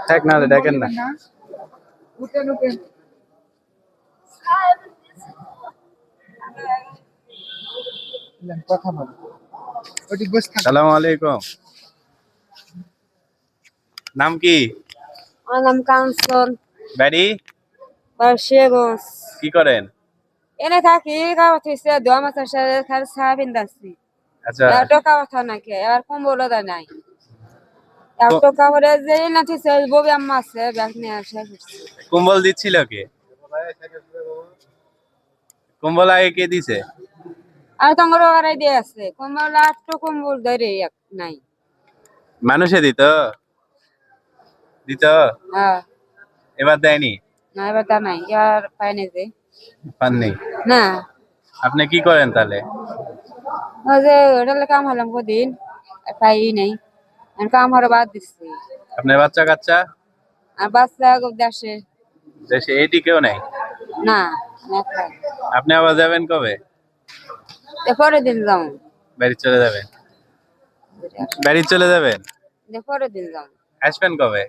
থাক না দেখেন না। সালাম আলাইকুম। নাম কি? আমার নাম কাঞ্চন। বাড়ি? বার্ষিকগঞ্জ। কি করেন? এনে থাকি গাওয়া থেকে দোয়া মাছের সাথে খালি চা বিন্দাছি। আচ্ছা, টাকা কথা নাকি আর কম বলে দেয় নাই। টাকা করে যে না ঠিক ববি আম্মা আছে ব্যাগ নিয়ে আসে। কম্বল দিচ্ছিল কে? কম্বল আগে কে দিছে? আর তোমার ওরাই দিয়ে আছে কম্বল আটটো কম্বল ধরে নাই। মানুষে দিত দিত হ্যাঁ এবার দেয়নি? না এবার তা নাই আর পাইনি যে পাননি? না। আপনি কি করেন তাহলে? ওই যে ওটা কাম হলাম কদিন পাই নাই কাম হরে বাদ দিচ্ছি। আপনার বাচ্চা কাচ্চা? আর বাচ্চা দেশে দেশে এটি কেউ নাই? না। আপনি আবার যাবেন কবে? পরের দিন যাও। বাড়ি চলে যাবেন? বাড়ি চলে যাবেন? পরের দিন যাও। আসবেন কবে?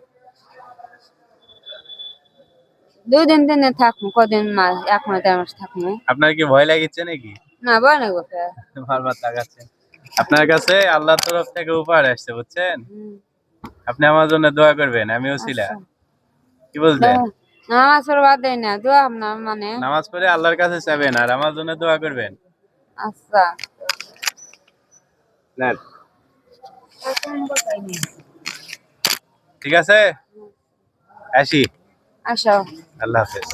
2 দিন দিনে থাকবো কদিন মাস 1 মাস 1.5 মাস থাকবো। আপনার কি ভয় লাগিচ্ছে নাকি? না ভয় না গোটা। বারবার তাকাচ্ছেন। আপনার কাছে আল্লাহর তরফ থেকে উপহার আসছে বুঝছেন। আপনি আমার জন্য দোয়া করবেন, আমি ওসিলা। কি বলছেন? নামাজ পড়বা দেয় না দোয়া না মানে নামাজ পড়ে আল্লাহর কাছে চাবেন আর আমার জন্য দোয়া করবেন। আচ্ছা নেন। ঠিক আছে, আসি। আসো। আল্লাহ হাফেজ।